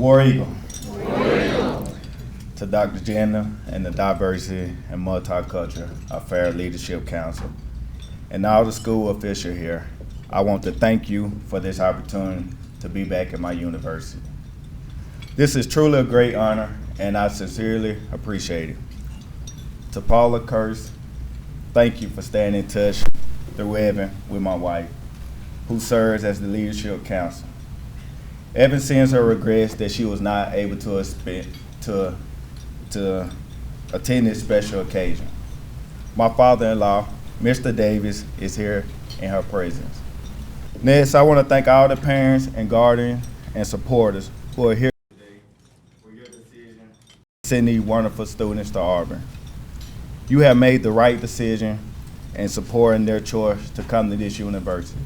War Eagle. To Dr. Jenna and the Diversity and Multicultural Affairs Leadership Council, and all the school officials here, I want to thank you for this opportunity to be back at my university. This is truly a great honor, and I sincerely appreciate it. To Paula Kurtz, thank you for staying in touch through Evan with my wife, who serves as the leadership council. Evan sends her regrets that she was not able to attend this special occasion. My father-in-law, Mr. Davis, is here in her presence. Next, I want to thank all the parents and guardians and supporters who are here today for your decision to send these wonderful students to Auburn. You have made the right decision in supporting their choice to come to this university.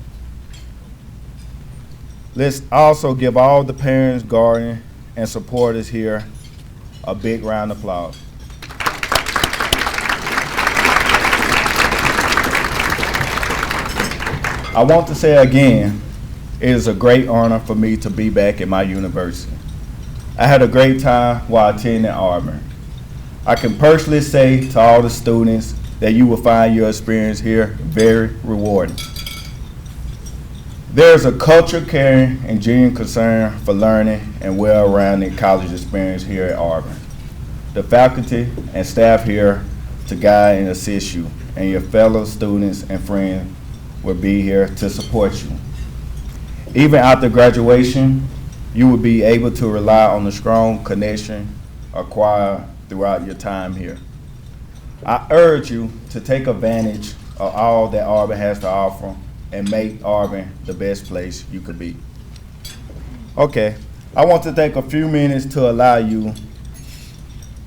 Let's also give all the parents, guardians, and supporters here a big round of applause. I want to say again, it is a great honor for me to be back at my university. I had a great time while attending Auburn. I can personally say to all the students that you will find your experience here very rewarding. There is a culture, caring, and genuine concern for learning and well-rounded college experience here at Auburn. The faculty and staff here to guide and assist you, and your fellow students and friends will be here to support you. Even after graduation, you will be able to rely on the strong connection acquired throughout your time here. I urge you to take advantage of all that Auburn has to offer and make Auburn the best place you could be. Okay, I want to take a few minutes to allow you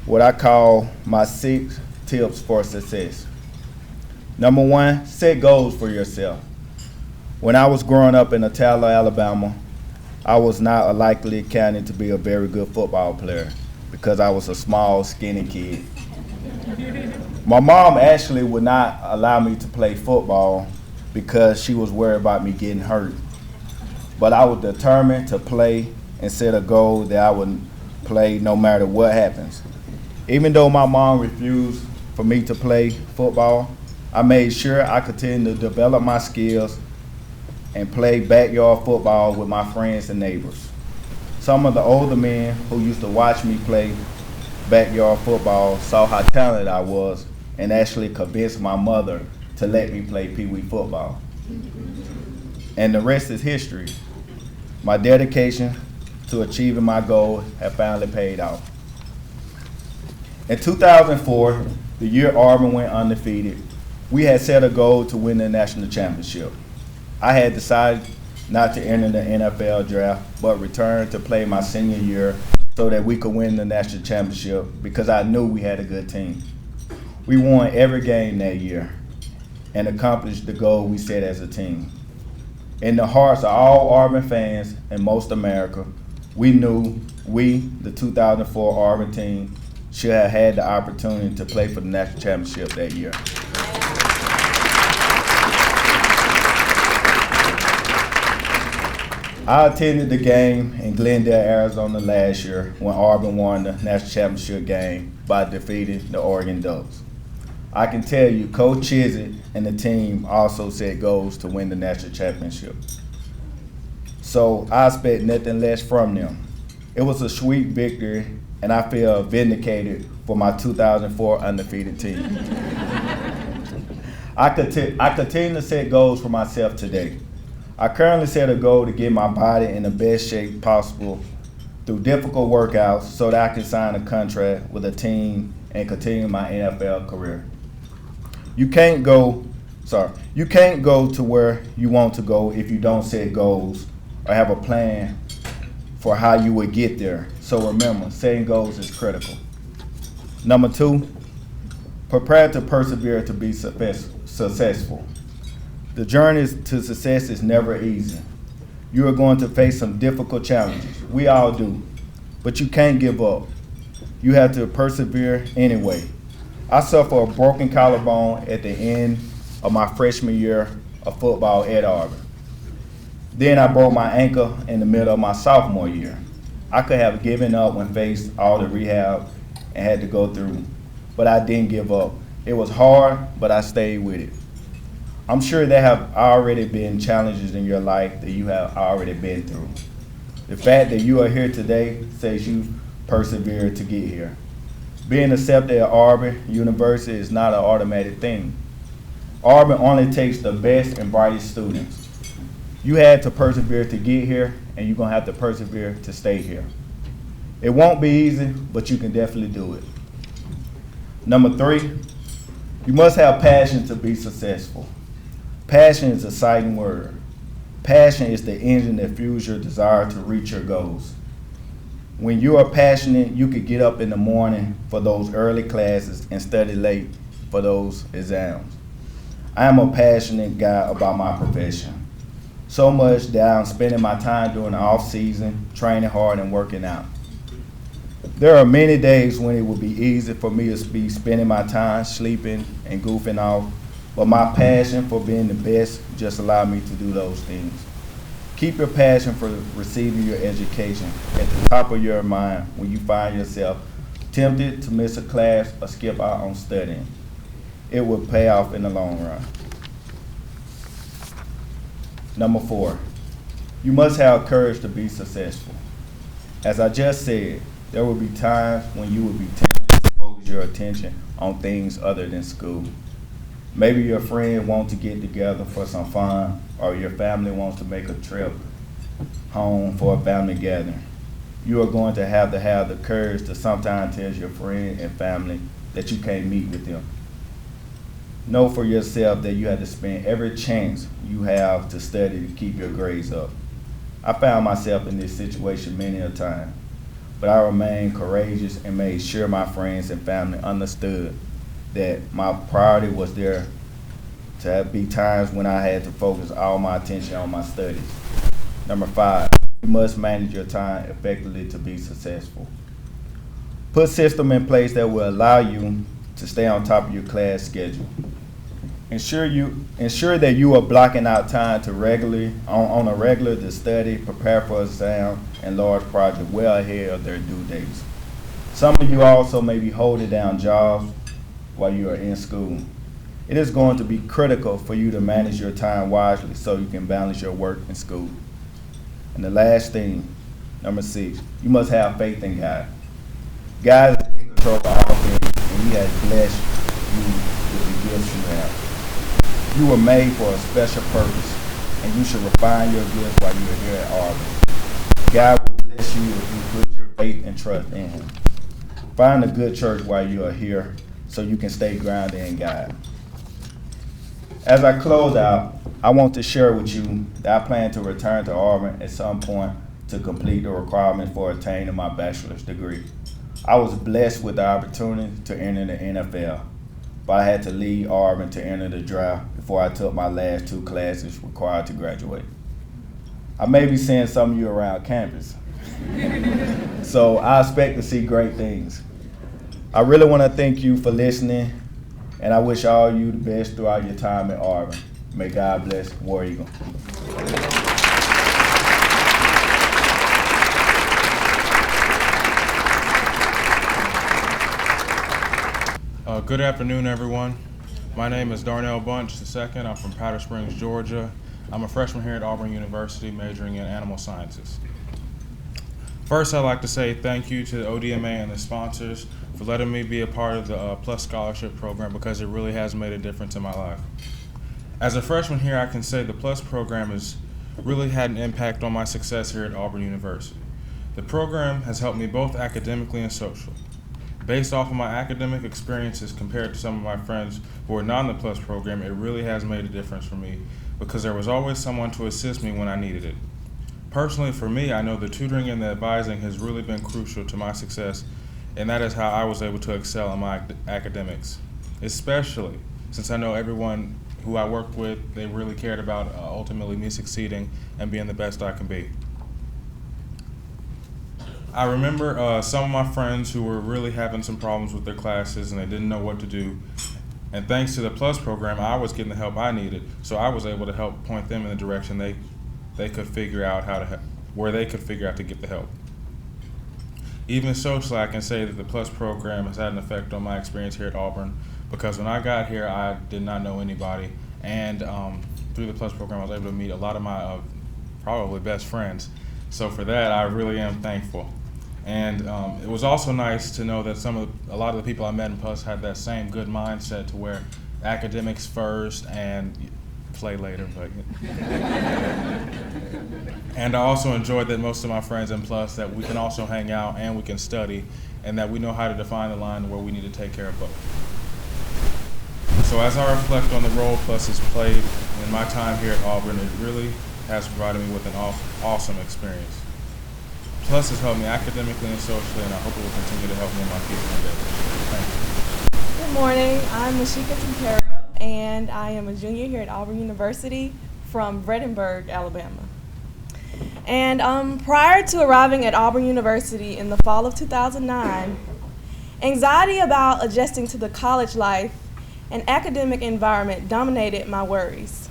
what I call my 6 tips for success. Number 1, set goals for yourself. When I was growing up in Atala, Alabama, I was not a likely candidate to be a very good football player because I was a small, skinny kid. My mom actually would not allow me to play football because she was worried about me getting hurt. But I was determined to play and set a goal that I would play no matter what happens. Even though my mom refused for me to play football, I made sure I continued to develop my skills and play backyard football with my friends and neighbors. Some of the older men who used to watch me play backyard football saw how talented I was and actually convinced my mother to let me play Pee Wee football. And the rest is history. My dedication to achieving my goal have finally paid off. In 2004, the year Auburn went undefeated, we had set a goal to win the national championship. I had decided not to enter the NFL draft, but return to play my senior year so that we could win the national championship because I knew we had a good team. We won every game that year and accomplished the goal we set as a team. In the hearts of all Auburn fans and most America, we knew we, the 2004 Auburn team, should have had the opportunity to play for the national championship that year. I attended the game in Glendale, Arizona last year when Auburn won the national championship game by defeating the Oregon Ducks. I can tell you, Coach Chizik and the team also set goals to win the national championship. So I expect nothing less from them. It was a sweet victory, and I feel vindicated for my 2004 undefeated team. I continue to set goals for myself today. I currently set a goal to get my body in the best shape possible through difficult workouts so that I can sign a contract with a team and continue my NFL career. You can't go to where you want to go if you don't set goals or have a plan for how you would get there. So remember, setting goals is critical. Number 2, prepare to persevere to be successful. The journey to success is never easy. You are going to face some difficult challenges. We all do. But you can't give up. You have to persevere anyway. I suffered a broken collarbone at the end of my freshman year of football at Auburn. Then I broke my ankle in the middle of my sophomore year. I could have given up when faced all the rehab and had to go through, but I didn't give up. It was hard, but I stayed with it. I'm sure there have already been challenges in your life that you have already been through. The fact that you are here today says you persevered to get here. Being accepted at Auburn University is not an automatic thing. Auburn only takes the best and brightest students. You had to persevere to get here, and you're gonna have to persevere to stay here. It won't be easy, but you can definitely do it. Number 3, you must have passion to be successful. Passion is a exciting word. Passion is the engine that fuels your desire to reach your goals. When you are passionate, you could get up in the morning for those early classes and study late for those exams. I am a passionate guy about my profession. So much that I'm spending my time during the off season, training hard and working out. There are many days when it would be easy for me to be spending my time sleeping and goofing off, but my passion for being the best just allowed me to do those things. Keep your passion for receiving your education at the top of your mind when you find yourself tempted to miss a class or skip out on studying. It will pay off in the long run. Number 4, you must have courage to be successful. As I just said, there will be times when you will be tempted to focus your attention on things other than school. Maybe your friend wants to get together for some fun, or your family wants to make a trip home for a family gathering. You are going to have the courage to sometimes tell your friend and family that you can't meet with them. Know for yourself that you have to spend every chance you have to study to keep your grades up. I found myself in this situation many a time, but I remained courageous and made sure my friends and family understood that my priority was there to be times when I had to focus all my attention on my studies. Number 5, you must manage your time effectively to be successful. Put systems in place that will allow you to stay on top of your class schedule. Ensure that you are blocking out time to on a regular to study, prepare for exam and large projects well ahead of their due dates. Some of you also may be holding down jobs while you are in school. It is going to be critical for you to manage your time wisely so you can balance your work and school. And the last thing, number 6, you must have faith in God. God is in control of all things, and He has blessed you with the gifts you have. You were made for a special purpose, and you should refine your gifts while you are here at Auburn. God will bless you if you put your faith and trust in Him. Find a good church while you are here so you can stay grounded in God. As I close out, I want to share with you that I plan to return to Auburn at some point to complete the requirements for attaining my bachelor's degree. I was blessed with the opportunity to enter the NFL, but I had to leave Auburn to enter the draft before I took my last 2 classes required to graduate. I may be seeing some of you around campus, so I expect to see great things. I really want to thank you for listening, and I wish all you the best throughout your time at Auburn. May God bless War Eagle. Good afternoon, everyone. My name is Darnell Bunch II. I'm from Powder Springs, Georgia. I'm a freshman here at Auburn University, majoring in animal sciences. First, I'd like to say thank you to the ODMA and the sponsors for letting me be a part of the Plus Scholarship Program because it really has made a difference in my life. As a freshman here, I can say the Plus program has really had an impact on my success here at Auburn University. The program has helped me both academically and socially. Based off of my academic experiences compared to some of my friends who are not in the Plus program, it really has made a difference for me because there was always someone to assist me when I needed it. Personally, for me, I know the tutoring and the advising has really been crucial to my success, and that is how I was able to excel in my academics, especially since I know everyone who I worked with, they really cared about ultimately me succeeding and being the best I can be. I remember some of my friends who were really having some problems with their classes and they didn't know what to do. And thanks to the Plus program, I was getting the help I needed, so I was able to help point them in the direction they could figure out where they could figure out to get the help. Even socially, I can say that the PLUS program has had an effect on my experience here at Auburn, because when I got here, I did not know anybody, and through the PLUS program, I was able to meet a lot of my probably best friends. So for that, I really am thankful. And it was also nice to know that a lot of the people I met in PLUS had that same good mindset to where academics first and play later. But and I also enjoyed that most of my friends in PLUS, that we can also hang out and we can study, and that we know how to define the line where we need to take care of both. So as I reflect on the role PLUS has played in my time here at Auburn, it really has provided me with an awesome experience. PLUS has helped me academically and socially, and I hope it will continue to help me in my future endeavors. Thank you. Good morning, I'm Mashika Tempero, and I am a junior here at Auburn University from Vredenburg, Alabama. And prior to arriving at Auburn University in the fall of 2009, anxiety about adjusting to the college life and academic environment dominated my worries.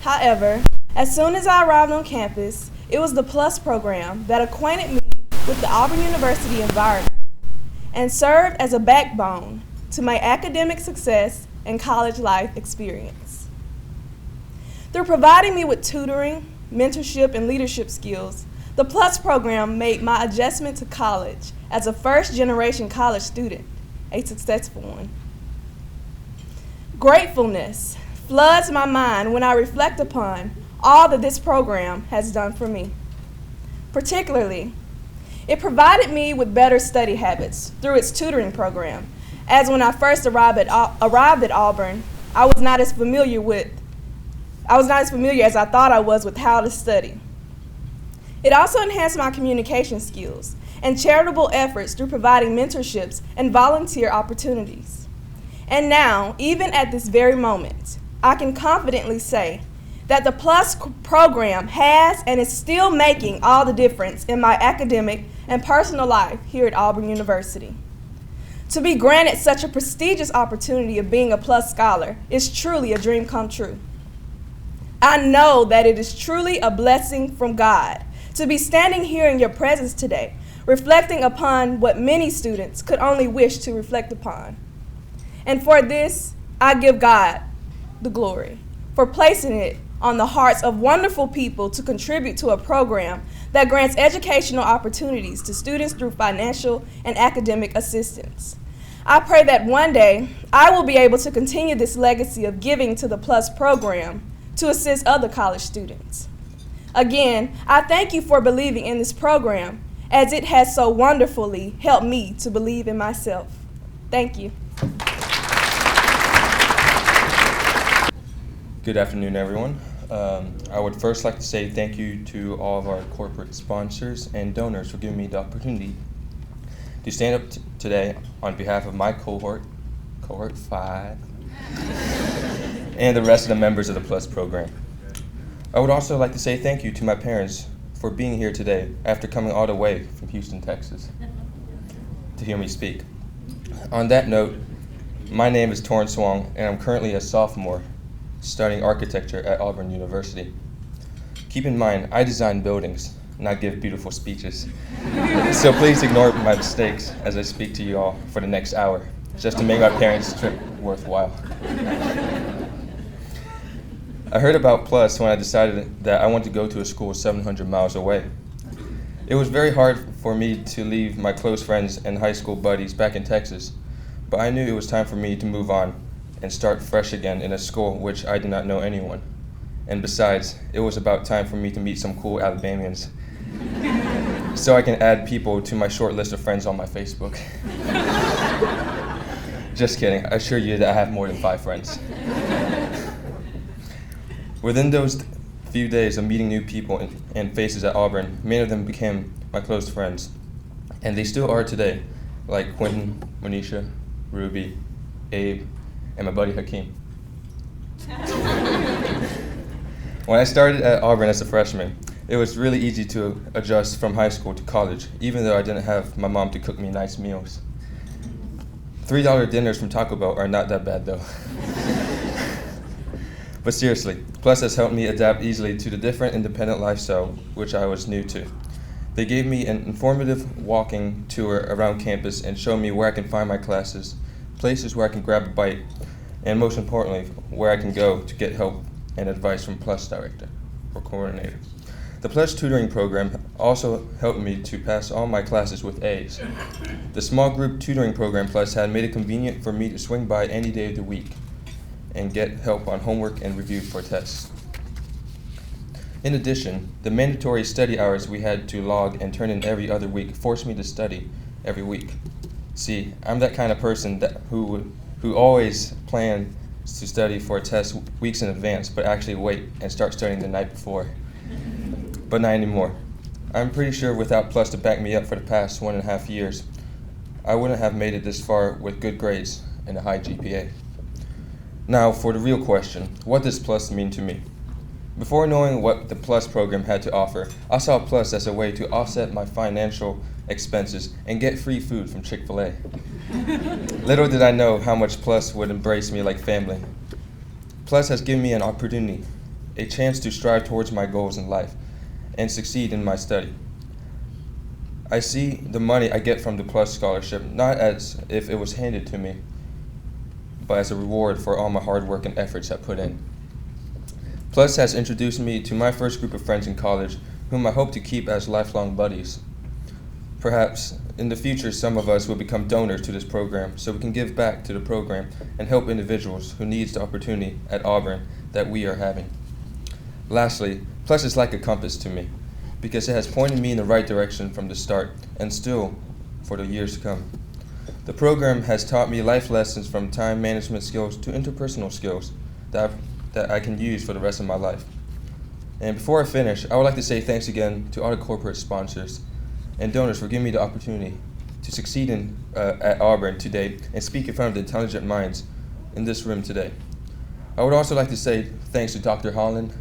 However, as soon as I arrived on campus, it was the PLUS program that acquainted me with the Auburn University environment and served as a backbone to my academic success and college life experience. Through providing me with tutoring, mentorship, and leadership skills, the PLUS program made my adjustment to college as a first-generation college student a successful one. Gratefulness floods my mind when I reflect upon all that this program has done for me. Particularly, it provided me with better study habits through its tutoring program, as when I first arrived at Auburn, I was not as familiar as I thought I was with how to study. It also enhanced my communication skills and charitable efforts through providing mentorships and volunteer opportunities. And now, even at this very moment, I can confidently say that the PLUS program has and is still making all the difference in my academic and personal life here at Auburn University. To be granted such a prestigious opportunity of being a PLUS scholar is truly a dream come true. I know that it is truly a blessing from God to be standing here in your presence today, reflecting upon what many students could only wish to reflect upon. And for this, I give God the glory for placing it on the hearts of wonderful people to contribute to a program that grants educational opportunities to students through financial and academic assistance. I pray that one day I will be able to continue this legacy of giving to the PLUS program to assist other college students. Again, I thank you for believing in this program, as it has so wonderfully helped me to believe in myself. Thank you. Good afternoon, everyone. I would first like to say thank you to all of our corporate sponsors and donors for giving me the opportunity to stand up today on behalf of my cohort 5, and the rest of the members of the PLUS program. I would also like to say thank you to my parents for being here today after coming all the way from Houston, Texas, to hear me speak. On that note, my name is Torrance Wong, and I'm currently a sophomore studying architecture at Auburn University. Keep in mind, I design buildings, not give beautiful speeches. So please ignore my mistakes as I speak to you all for the next hour, just to make my parents' trip worthwhile. I heard about PLUS when I decided that I wanted to go to a school 700 miles away. It was very hard for me to leave my close friends and high school buddies back in Texas, but I knew it was time for me to move on and start fresh again in a school which I did not know anyone. And besides, it was about time for me to meet some cool Alabamians, so I can add people to my short list of friends on my Facebook. Just kidding, I assure you that I have more than 5 friends. Within those few days of meeting new people and faces at Auburn, many of them became my close friends, and they still are today, like Quentin, Monisha, Ruby, Abe, and my buddy Hakeem. When I started at Auburn as a freshman, it was really easy to adjust from high school to college, even though I didn't have my mom to cook me nice meals. $3 dinners from Taco Bell are not that bad though. But seriously, PLUS has helped me adapt easily to the different independent lifestyle which I was new to. They gave me an informative walking tour around campus and showed me where I can find my classes, places where I can grab a bite, and most importantly, where I can go to get help and advice from PLUS director or coordinator. The PLUS tutoring program also helped me to pass all my classes with A's. The small group tutoring program PLUS had made it convenient for me to swing by any day of the week and get help on homework and review for tests. In addition, the mandatory study hours we had to log and turn in every other week forced me to study every week. See, I'm that kind of person who always plans to study for a test weeks in advance, but actually wait and start studying the night before. But not anymore. I'm pretty sure without PLUS to back me up for the past 1.5 years, I wouldn't have made it this far with good grades and a high GPA. Now for the real question, what does PLUS mean to me? Before knowing what the PLUS program had to offer, I saw PLUS as a way to offset my financial expenses and get free food from Chick-fil-A. Little did I know how much PLUS would embrace me like family. PLUS has given me an opportunity, a chance to strive towards my goals in life and succeed in my study. I see the money I get from the PLUS scholarship not as if it was handed to me, but as a reward for all my hard work and efforts I put in. PLUS has introduced me to my first group of friends in college, whom I hope to keep as lifelong buddies. Perhaps in the future some of us will become donors to this program so we can give back to the program and help individuals who need the opportunity at Auburn that we are having. Lastly, PLUS is like a compass to me because it has pointed me in the right direction from the start and still for the years to come. The program has taught me life lessons from time management skills to interpersonal skills that I can use for the rest of my life. And before I finish, I would like to say thanks again to all the corporate sponsors and donors for giving me the opportunity to succeed at Auburn today and speak in front of the intelligent minds in this room today. I would also like to say thanks to Dr. Holland,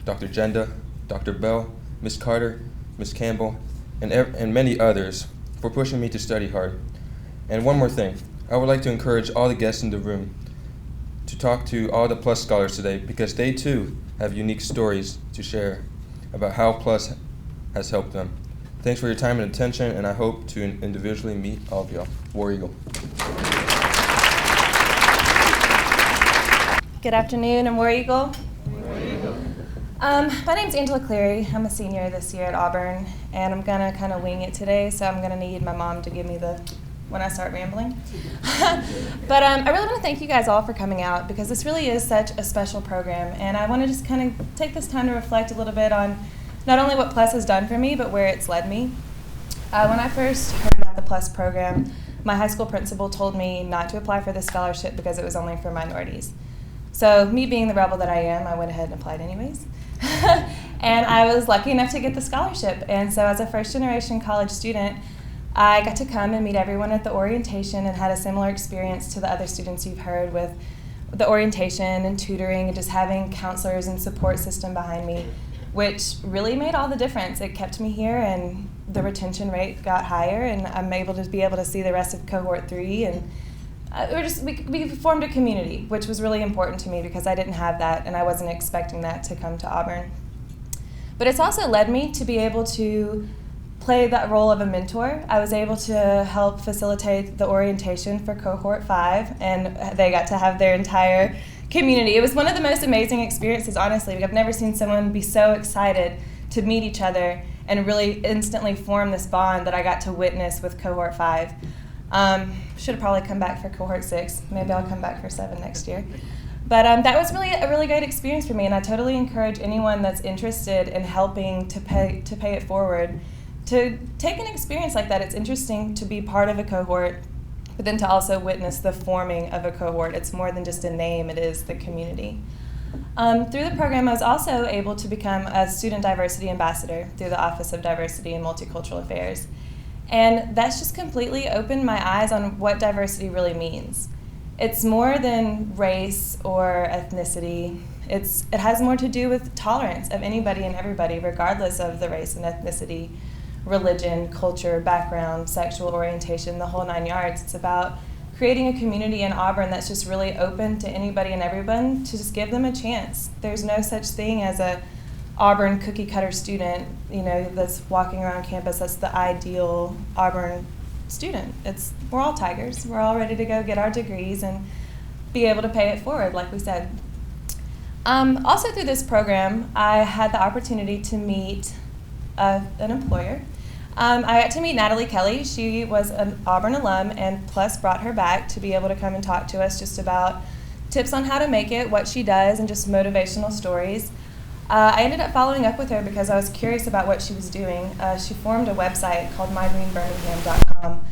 Dr. Jenda, Dr. Bell, Ms. Carter, Ms. Campbell, and many others for pushing me to study hard. And one more thing, I would like to encourage all the guests in the room to talk to all the PLUS scholars today because they too have unique stories to share about how PLUS has helped them. Thanks for your time and attention, and I hope to individually meet all of y'all. War Eagle. Good afternoon, I'm War Eagle. My name's Angela Cleary. I'm a senior this year at Auburn, and I'm gonna kind of wing it today, so I'm gonna need my mom to give me when I start rambling. But I really want to thank you guys all for coming out because this really is such a special program, and I want to just kind of take this time to reflect a little bit on not only what PLUS has done for me, but where it's led me. When I first heard about the PLUS program, my high school principal told me not to apply for this scholarship because it was only for minorities. So me being the rebel that I am, I went ahead and applied anyways. And I was lucky enough to get the scholarship. And so as a first-generation college student, I got to come and meet everyone at the orientation and had a similar experience to the other students you've heard with the orientation and tutoring and just having counselors and support system behind me, which really made all the difference. It kept me here and the retention rate got higher and I'm able to see the rest of cohort 3 and we formed a community, which was really important to me because I didn't have that and I wasn't expecting that to come to Auburn. But it's also led me to be able to play that role of a mentor. I was able to help facilitate the orientation for cohort 5 and they got to have their entire community. It was one of the most amazing experiences, honestly. I've never seen someone be so excited to meet each other and really instantly form this bond that I got to witness with cohort 5. Should have probably come back for cohort 6. Maybe I'll come back for 7 next year. But that was really a really great experience for me, and I totally encourage anyone that's interested in helping to pay it forward to take an experience like that. It's interesting to be part of a cohort, but then to also witness the forming of a cohort. It's more than just a name, it is the community. Through the program, I was also able to become a student diversity ambassador through the Office of Diversity and Multicultural Affairs. And that's just completely opened my eyes on what diversity really means. It's more than race or ethnicity. It has more to do with tolerance of anybody and everybody, regardless of the race and ethnicity, religion, culture, background, sexual orientation, the whole 9 yards. It's about creating a community in Auburn that's just really open to anybody and everyone to just give them a chance. There's no such thing as a Auburn cookie cutter student, that's walking around campus. That's the ideal Auburn student. We're all Tigers. We're all ready to go get our degrees and be able to pay it forward, like we said. Also through this program, I had the opportunity to meet an employer. I got to meet Natalie Kelly. She was an Auburn alum, and Plus brought her back to be able to come and talk to us just about tips on how to make it, what she does, and just motivational stories. I ended up following up with her because I was curious about what she was doing. She formed a website called mygreenbirmingham.com.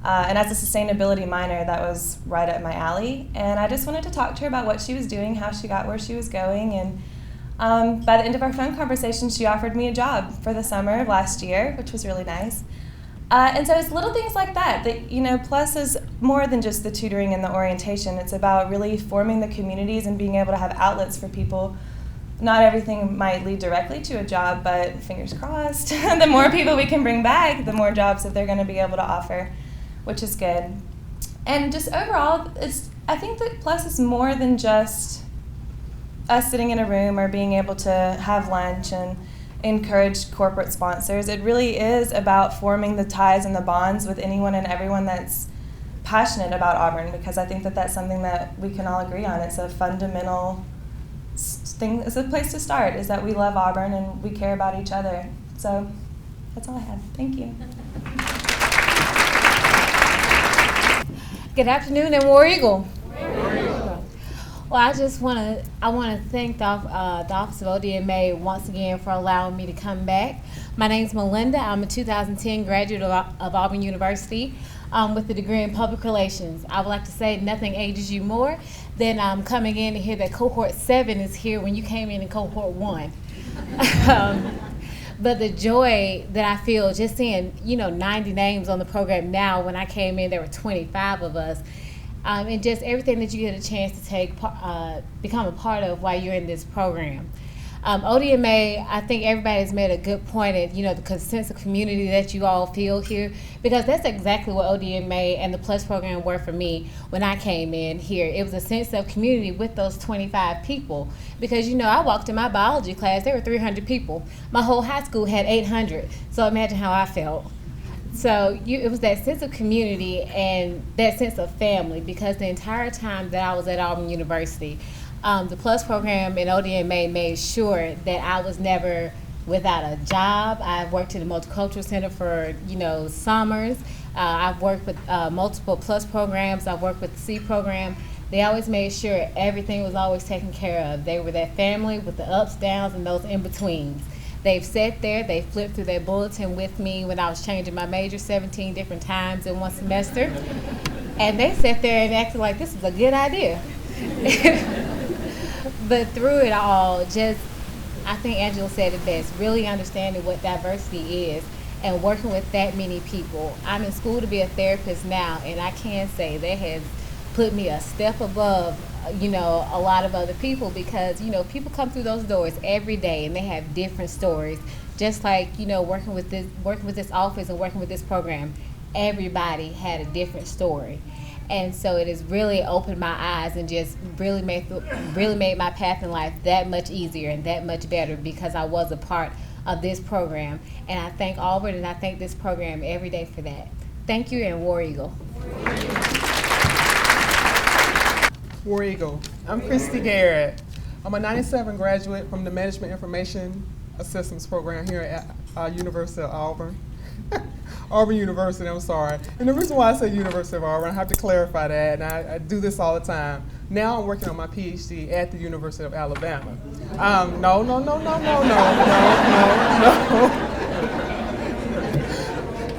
And as a sustainability minor, that was right up my alley. And I just wanted to talk to her about what she was doing, how she got where she was going. And by the end of our phone conversation, she offered me a job for the summer of last year, which was really nice. And so it's little things like that, Plus is more than just the tutoring and the orientation. It's about really forming the communities and being able to have outlets for people. Not everything might lead directly to a job, but fingers crossed, the more people we can bring back, the more jobs that they're going to be able to offer, which is good. And just overall, I think that Plus is more than just us sitting in a room or being able to have lunch and encourage corporate sponsors. It really is about forming the ties and the bonds with anyone and everyone that's passionate about Auburn, because I think that that's something that we can all agree on. It's a fundamental thing. It's a place to start, is that we love Auburn and we care about each other. So that's all I have. Thank you. Good afternoon, and War Eagle. Well, I want to thank the Office of ODMA once again for allowing me to come back. My name is Melinda. I'm a 2010 graduate of Auburn University with a degree in public relations. I would like to say nothing ages you more than coming in to hear that cohort 7 is here when you came in cohort 1. But the joy that I feel just seeing, 90 names on the program now. When I came in, there were 25 of us. And just everything that you get a chance to become a part of while you're in this program. ODMA, I think everybody's made a good point at, the sense of community that you all feel here, because that's exactly what ODMA and the Plus program were for me when I came in here. It was a sense of community with those 25 people, because, I walked in my biology class, there were 300 people. My whole high school had 800, so imagine how I felt. So it was that sense of community and that sense of family, because the entire time that I was at Auburn University, the Plus program and ODMA made sure that I was never without a job. I've worked in the Multicultural Center for, summers. I've worked with multiple Plus programs. I've worked with the C program. They always made sure everything was always taken care of. They were that family with the ups, downs, and those in-betweens. They've sat there, they flipped through their bulletin with me when I was changing my major 17 different times in one semester. And they sat there and acted like this is a good idea. But through it all, I think Angela said it best, really understanding what diversity is and working with that many people. I'm in school to be a therapist now, and I can say that has put me a step above a lot of other people, because people come through those doors every day and they have different stories. Just like working with this office and working with this program, everybody had a different story, and so it has really opened my eyes and just really made my path in life that much easier and that much better, because I was a part of this program. And I thank Auburn and I thank this program every day for that. Thank you, and War Eagle. War Eagle. I'm Kristi Garrett. I'm a 97 graduate from the Management Information Systems program here at University of Auburn. Auburn University, I'm sorry. And the reason why I say University of Auburn, I have to clarify that, and I do this all the time. Now I'm working on my PhD at the University of Alabama. No.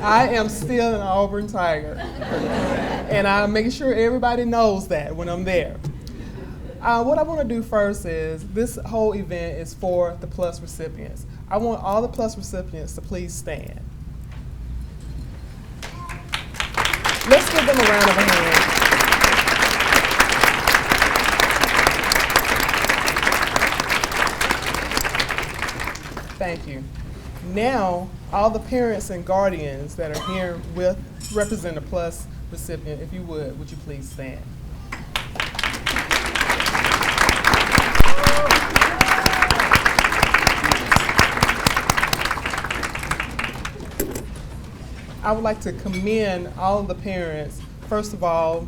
I am still an Auburn Tiger. And I'm making sure everybody knows that when I'm there. What I want to do first is, this whole event is for the Plus recipients. I want all the Plus recipients to please stand. Let's give them a round of applause. Thank you. Now, all the parents and guardians that are here with represent a Plus recipient, if you would you please stand? I would like to commend all of the parents. First of all,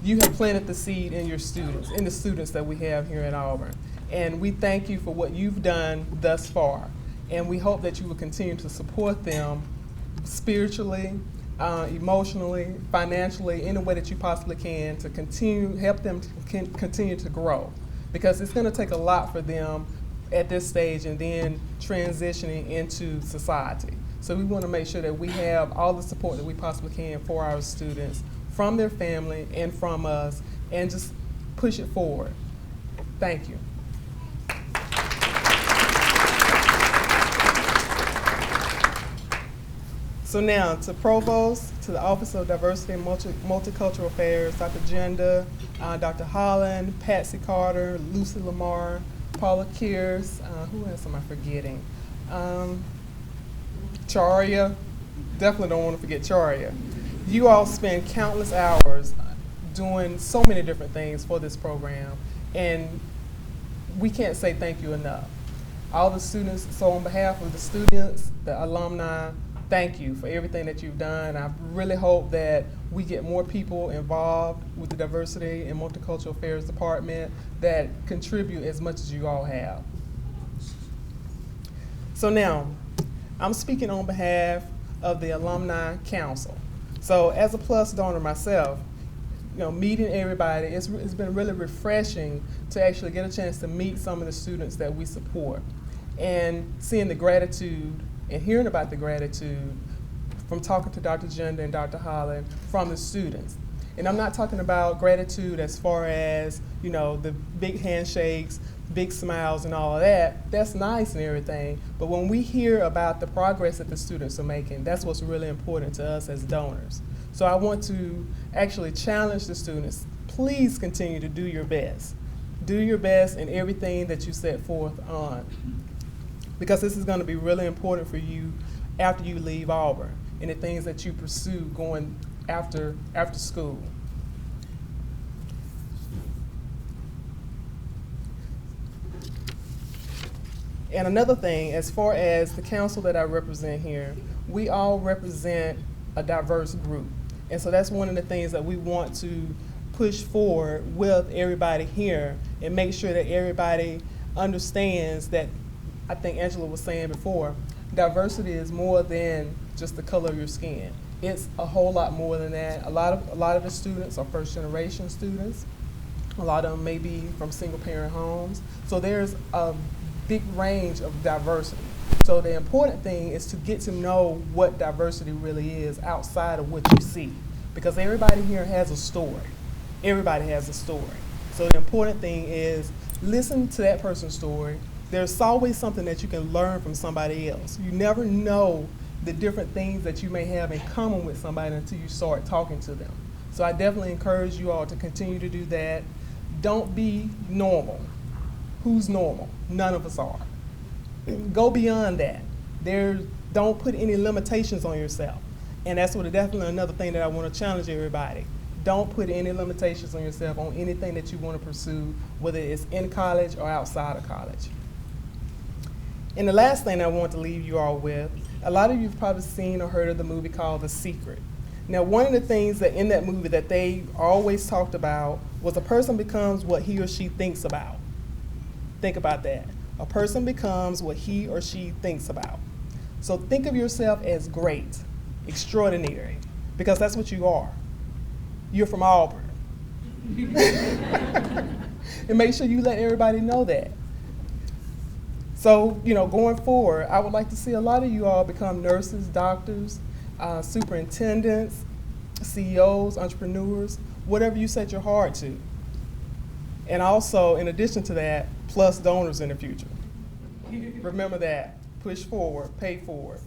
you have planted the seed in your students, in the students that we have here at Auburn. And we thank you for what you've done thus far. And we hope that you will continue to support them spiritually, emotionally, financially, any way that you possibly can to help them to continue to grow. Because it's going to take a lot for them at this stage and then transitioning into society. So we want to make sure that we have all the support that we possibly can for our students, from their family and from us, and just push it forward. Thank you. So now to Provost, to the Office of Diversity and Multicultural Affairs, Dr. Jenda, Dr. Holland, Patsy Carter, Lucy Lamar, Paula Kears, who else am I forgetting? Charia, definitely don't want to forget Charia. You all spend countless hours doing so many different things for this program, and we can't say thank you enough. All the students, so on behalf of the students, the alumni, thank you for everything that you've done. I really hope that we get more people involved with the Diversity and Multicultural Affairs Department that contribute as much as you all have. So now, I'm speaking on behalf of the Alumni Council. So as a PLUS donor myself, meeting everybody, it's been really refreshing to actually get a chance to meet some of the students that we support and seeing the gratitude and hearing about the gratitude from talking to Dr. Jenda and Dr. Holland from the students. And I'm not talking about gratitude as far as, the big handshakes, big smiles and all of that. That's nice and everything, but when we hear about the progress that the students are making, that's what's really important to us as donors. So I want to actually challenge the students, please continue to do your best. Do your best in everything that you set forth on, because this is going to be really important for you after you leave Auburn and the things that you pursue going after school. And another thing, as far as the council that I represent here, we all represent a diverse group. And so that's one of the things that we want to push forward with everybody here and make sure that everybody understands that, I think Angela was saying before, diversity is more than just the color of your skin. It's a whole lot more than that. A lot of the students are first-generation students. A lot of them may be from single-parent homes. So there's a big range of diversity. So the important thing is to get to know what diversity really is outside of what you see, because everybody here has a story. Everybody has a story. So the important thing is listen to that person's story. There's always something that you can learn from somebody else. You never know the different things that you may have in common with somebody until you start talking to them. So I definitely encourage you all to continue to do that. Don't be normal. Who's normal? None of us are. Go beyond that. Don't put any limitations on yourself. And that's definitely another thing that I want to challenge everybody. Don't put any limitations on yourself on anything that you want to pursue, whether it's in college or outside of college. And the last thing I want to leave you all with, a lot of you have probably seen or heard of the movie called The Secret. Now, one of the things that in that movie that they always talked about was a person becomes what he or she thinks about. Think about that. A person becomes what he or she thinks about. So think of yourself as great, extraordinary, because that's what you are. You're from Auburn. And make sure you let everybody know that. So, going forward, I would like to see a lot of you all become nurses, doctors, superintendents, CEOs, entrepreneurs, whatever you set your heart to. And also, in addition to that, plus donors in the future. Remember that. Push forward, pay forward.